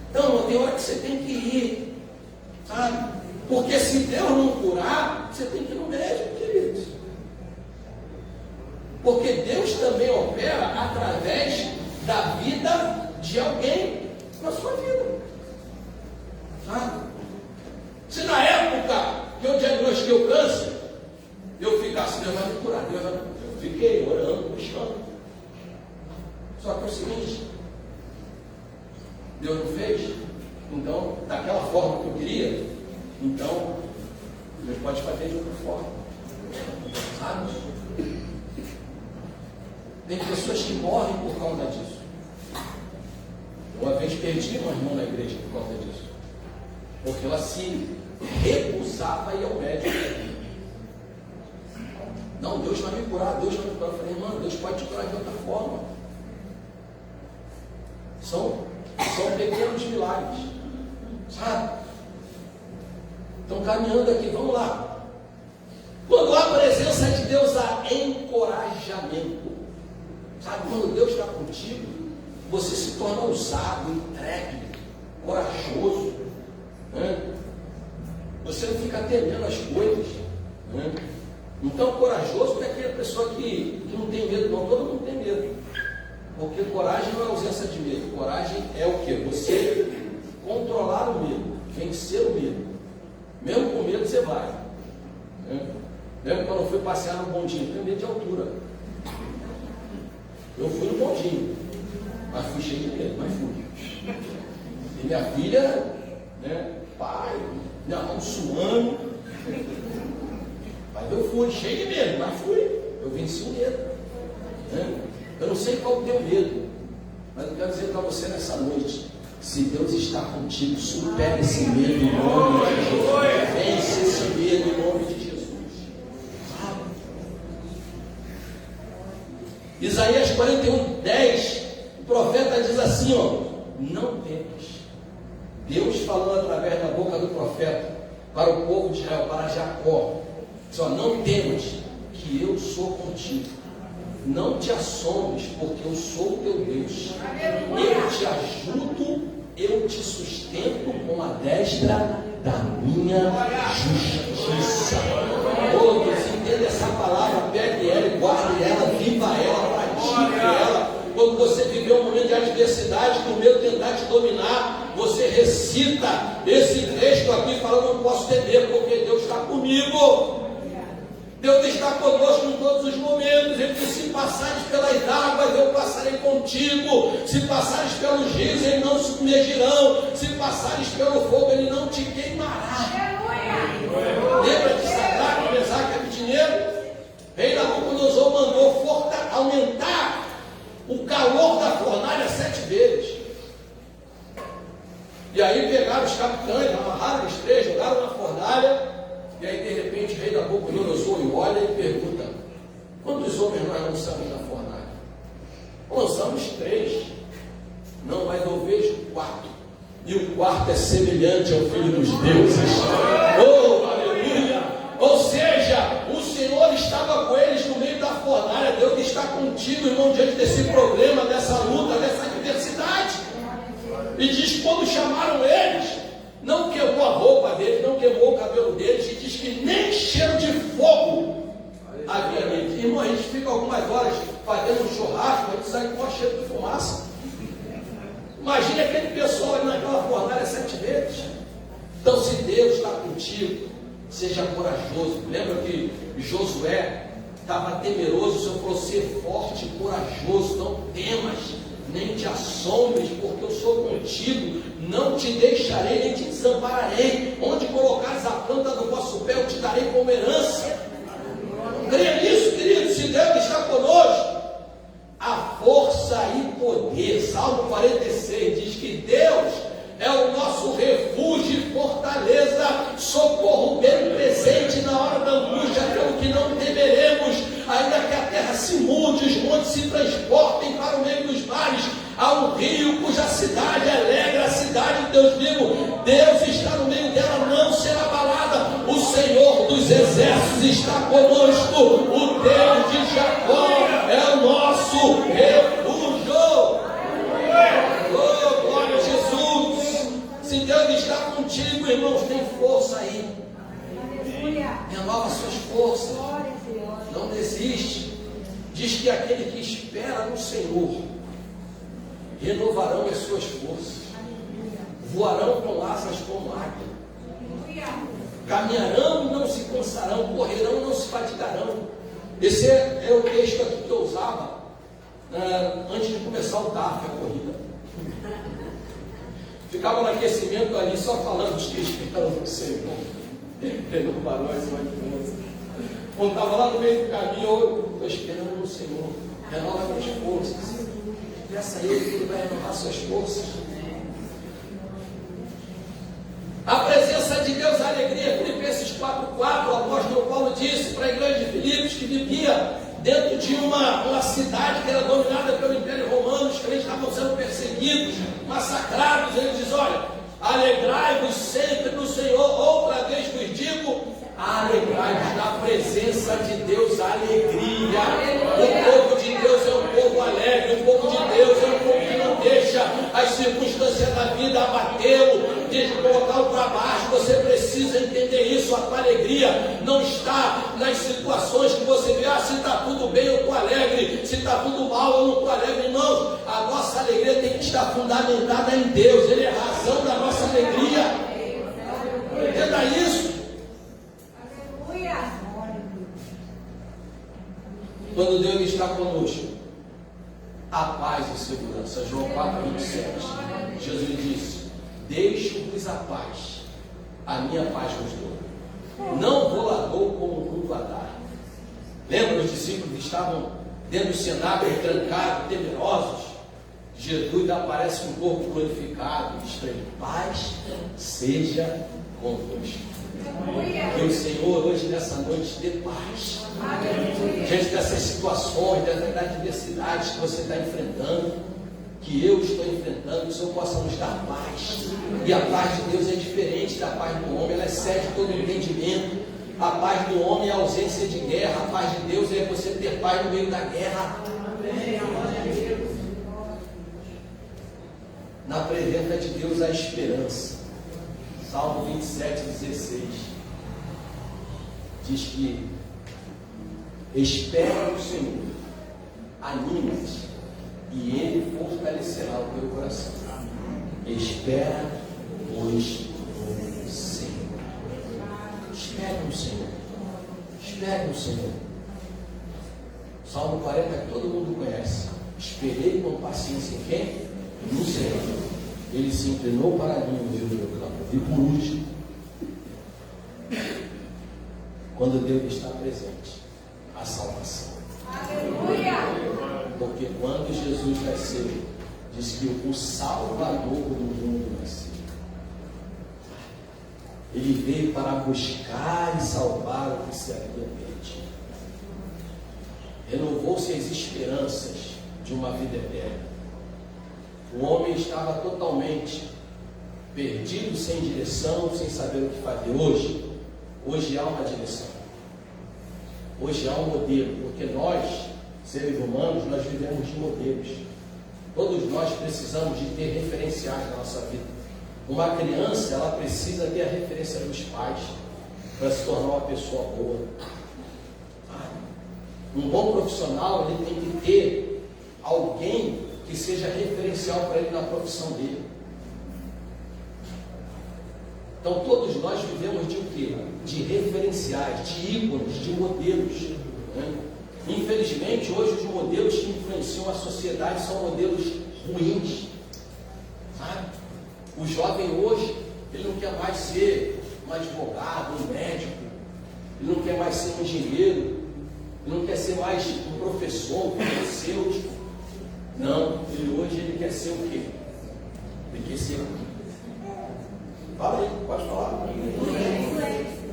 Então, tem hora que você tem que ir, sabe? Porque se Deus não curar, você tem que ir no médico, queridos. Porque Deus também opera através da vida de alguém na sua vida. Sabe? Se na época que eu diagnostiquei o câncer, eu ficasse, Deus vai me curar, Deus vai me curar. Eu fiquei orando, buscando. Só que é o seguinte, Deus não fez, então, daquela forma que eu queria, então, Deus pode fazer de outra forma. Sabe? Tem pessoas que morrem por causa disso. Uma vez perdi uma irmã na igreja por causa disso. Porque ela se recusava a ir ao médico. Não, Deus vai me curar, Deus vai me curar. Eu falei, irmã, Deus pode te curar de outra forma. São pequenos milagres. Sabe? Estão caminhando aqui, vamos lá. Quando há a presença de Deus, há encorajamento. Sabe, quando Deus está contigo, você se torna ousado, entregue, corajoso. Né? Você não fica temendo as coisas. Né? Então, corajoso não é aquela pessoa que não tem medo, não. Todo mundo tem medo. Porque coragem não é ausência de medo. Coragem é o quê? Você controlar o medo, vencer o medo. Mesmo com medo, você vai. Né? Lembra quando eu fui passear no bondinho? Tenho medo de altura. Eu fui no bondinho, mas fui cheio de medo, mas fui. E minha filha, né, pai, minha mão suando. Mas eu fui cheio de medo, mas fui. Eu venci o medo. Né? Eu não sei qual é o teu medo, mas eu quero dizer para você nessa noite: se Deus está contigo, supere esse medo em nome de Jesus. Vence esse medo em nome de Jesus. Isaías 41, 10, o profeta diz assim, ó, não temas. Deus falando através da boca do profeta para o povo de Israel, para Jacó, diz, ó, não temas, que eu sou contigo. Não te assombres, porque eu sou o teu Deus. Eu te ajudo, eu te sustento com a destra da minha justiça. Todos entendem essa palavra, pegue ela e guarde ela, viva ela, pratique ela. Quando você viver um momento de adversidade, que o medo tentar te dominar, você recita esse texto aqui falando, não posso temer, porque Deus está comigo. Deus está conosco em todos os momentos. Ele diz, se passares pelas águas, eu passarei contigo. Se passares pelos rios, eles não se submergirão. Se passares pelo fogo, ele não te queimará. Lembra de Sadraque, Mesaque e Abednego? Rei Nabucodonosor mandou aumentar o calor da fornalha 7 vezes. E aí pegaram os capitães, amarraram os 3, jogaram na fornalha. E aí, de repente, o rei Nabucodonosor olha e pergunta, quantos homens nós lançamos na fornalha? Lançamos 3. Não, mas eu vejo 4. E o 4 é semelhante ao Filho dos Deuses. Oh, aleluia! Ou seja, o Senhor estava com eles no meio da fornalha. Deus está contigo, irmão, diante desse problema, dessa luta, dessa adversidade. E diz que quando chamaram eles, não queimou a roupa deles, não queimou o cabelo deles, e diz que nem cheiro de fogo havia neles. Irmão, a gente fica algumas horas fazendo um churrasco, a gente sai com o cheiro de fumaça. Imagine aquele pessoal ali naquela fornalha 7 vezes. Então, se Deus está contigo, seja corajoso. Lembra que Josué estava temeroso, o Senhor falou, ser forte e corajoso, não temas, nem te assombres, porque eu sou contigo, não te deixarei, nem te desampararei. Onde colocares a planta do vosso pé, eu te darei como herança. Creia nisso, querido. Se Deus está morrer. Salmo 46 diz que Deus é o nosso refúgio e fortaleza, socorro bem presente na hora da angústia, pelo que não temeremos, ainda que a terra se mude, os montes se transportem para o meio dos mares, há um rio cuja cidade alegra, a cidade de Deus vivo, Deus está no meio dela, não será abalada, o Senhor dos exércitos está conosco, o Deus de Jacó é o nosso refúgio. Oh, glória a Jesus! Se Deus está contigo, irmãos, tem força aí. Renova suas forças. Não desiste. Diz que aquele que espera no Senhor renovarão as suas forças. Voarão com asas como águia. Caminharão e não se cansarão. Correrão e não se fatigarão. Esse é o texto aqui que eu usava antes de começar o TAF, a corrida. Ficava no aquecimento ali só falando dos que esperam no Senhor. Renovarão as suas forças. Quando estava lá no meio do caminho, eu estou esperando no Senhor. Renova minhas forças. Peça a Ele que Ele vai renovar suas forças. A presença de Deus, a alegria. Filipenses 4:4, o apóstolo Paulo disse para a igreja de Filipos que vivia dentro de uma cidade que era dominada pelo Império Romano, os crentes estavam sendo perseguidos, massacrados. Ele diz: olha, alegrai-vos sempre no Senhor. Outra vez vos digo, alegrai-vos na presença de Deus, alegria. O povo de Deus é um povo alegre, o povo de Deus é um povo que não deixa as circunstâncias da vida abatê-lo, de colocá-lo para baixo. Você precisa entender isso. A tua alegria não está nas situações que você vê. Se está tudo bem, eu estou alegre. Se está tudo mal, eu não estou alegre. Irmãos, a nossa alegria tem que estar fundamentada em Deus. Ele é a razão da nossa alegria. Entenda isso. Quando Deus está conosco, a paz e segurança. João 4:27. Jesus disse: deixo-vos a paz, a minha paz vos dou. Não vou lá dou como o mundo a dar. Lembra, os discípulos estavam dentro do cenáculo, trancados, temerosos. Jesus aparece com o corpo glorificado e diz: paz seja convosco. Que o Senhor hoje, nessa noite, dê paz. Diante dessas situações, dessas adversidades que você está enfrentando, que eu estou enfrentando, que o Senhor possa nos dar paz. E a paz de Deus é diferente da paz do homem, ela excede todo entendimento. A paz do homem é a ausência de guerra, a paz de Deus é você ter paz no meio da guerra. Na presença de Deus há esperança. Salmo 27:16 diz que espera no Senhor, anima-te e Ele fortalecerá o teu coração. Espera, pois, no Senhor. Espere no Senhor. Espere no Senhor. Salmo 40 que todo mundo conhece. Esperei com paciência em quem? No Senhor. Ele se inclinou para mim e ouviu o meu clamor. E por último, quando Deus está presente, a salvação. Aleluia! Porque quando Jesus nasceu, diz que o Salvador do mundo nasceu. Ele veio para buscar e salvar o que se havia perdido. Renovou-se as esperanças de uma vida eterna. O homem estava totalmente perdido, sem direção, sem saber o que fazer. Hoje há uma direção. Hoje há um modelo, porque nós, seres humanos, nós vivemos de modelos. Todos nós precisamos de ter referenciais na nossa vida. Uma criança, ela precisa ter a referência dos pais para se tornar uma pessoa boa. Um bom profissional, ele tem que ter alguém que seja referencial para ele na profissão dele. Então todos nós vivemos de o quê? De referenciais, de ícones, de modelos, né? Infelizmente hoje os modelos que influenciam a sociedade são modelos ruins, sabe? O jovem hoje, ele não quer mais ser um advogado, um médico, ele não quer mais ser um engenheiro, ele não quer ser mais um professor, um farmacêutico. Não, ele quer ser o quê? Ele quer ser. Fala aí, pode falar.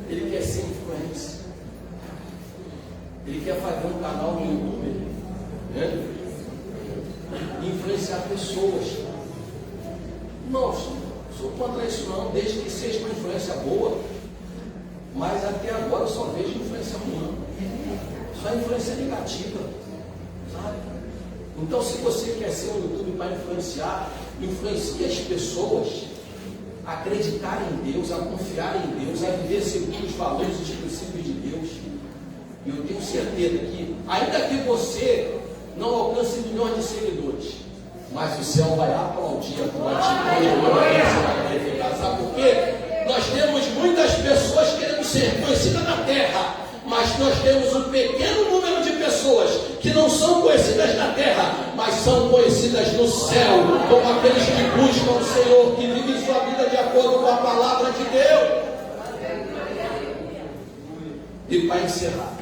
Ele quer ser influencer. Ele quer fazer um canal no YouTube, né? Influenciar pessoas. Não, sou contra isso não, desde que seja uma influência boa. Mas até agora eu só vejo influência ruim. Só influência negativa. Sabe? Então, se você quer ser um YouTube para influenciar, influencie as pessoas a acreditarem em Deus, a confiar em Deus, a viver segundo os valores e os princípios de Deus. E eu tenho certeza que, ainda que você não alcance milhões de seguidores, mas o céu vai aplaudir a tua atitude quando você vai verificar. Sabe por quê? Nós temos muitas pessoas querendo ser conhecidas na terra, mas nós temos um pequeno número de pessoas que não são conhecidas na terra, mas são conhecidas no céu, como aqueles que buscam o Senhor, que vivem sua vida de acordo com a palavra de Deus. E para encerrar,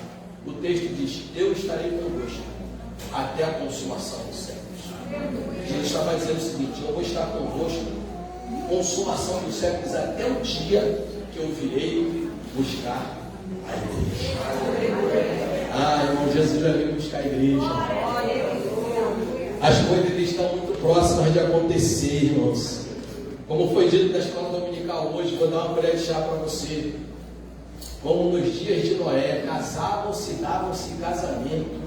o texto diz: eu estarei convosco até a consumação dos séculos. Jesus estava dizendo o seguinte: eu vou estar convosco, consumação dos séculos, até o dia que eu virei buscar a igreja. Ah, irmão, Jesus já veio buscar a igreja. As coisas estão muito próximas de acontecer, irmãos. Como foi dito na escola dominical hoje, vou dar uma colher de chá para você. Como nos dias de Noé, casavam-se, davam-se casamento,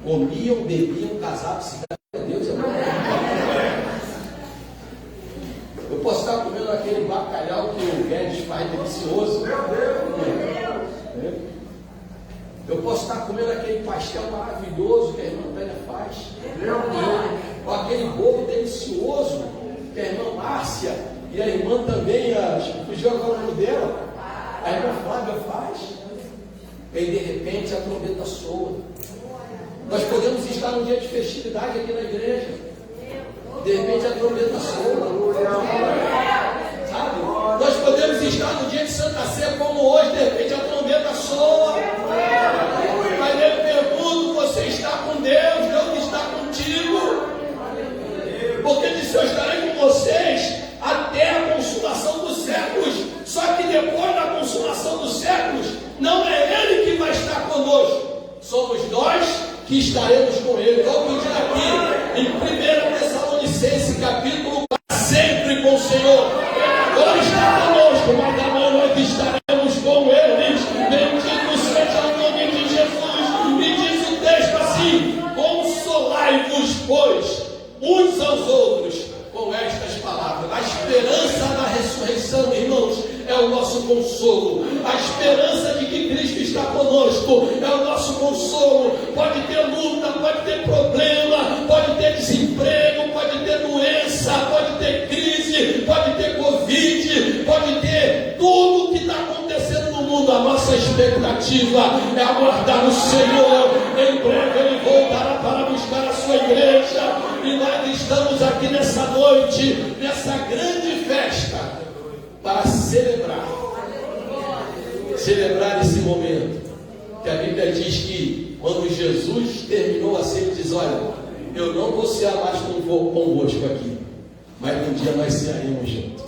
comiam, bebiam, casavam-se. Deus é bom. Eu posso estar comendo aquele bacalhau que o Guedes faz delicioso. Eu posso estar comendo aquele pastel maravilhoso que a irmã Tânia faz. Ou aquele bolo delicioso que a irmã Márcia e a irmã também, fugiu agora o nome dela, a irmã Flávia faz. E aí de repente a trombeta soa. Nós podemos estar num dia de festividade aqui na igreja. De repente a trombeta soa. Sabe? Nós podemos estar no dia de Santa Ceia como hoje, de repente a trombeta soa. Mas eu pergunto: você está com Deus? Deus está contigo? Porque ele disse: eu estarei com vocês até a consumação dos séculos. Só que depois da consumação dos séculos, não é Ele que vai estar conosco, somos nós que estaremos com Ele. Vamos dizer aqui em 1 Tessalonicenses capítulo 4, sempre com o Senhor. Agora está conosco, mas amanhã nós estaremos com eles. Bendito seja o nome de Jesus. E diz o texto assim: consolai-vos, pois, uns aos outros com estas palavras. A esperança da ressurreição, irmãos, é o nosso consolo. A esperança de que Cristo está conosco é o nosso consolo. Pode ter luta, pode ter problema, pode ter desemprego, pode ter doença, pode ter crise, pode ter Covid, pode ter tudo que está acontecendo no mundo. A nossa expectativa é aguardar o Senhor. Em breve Ele voltará para buscar a sua igreja. E nós estamos aqui nessa noite, nessa grande festa, para celebrar esse momento, que a Bíblia diz que quando Jesus terminou a ceia, ele diz: olha, eu não vou cear mais convosco aqui, mas um dia nós cearemos juntos.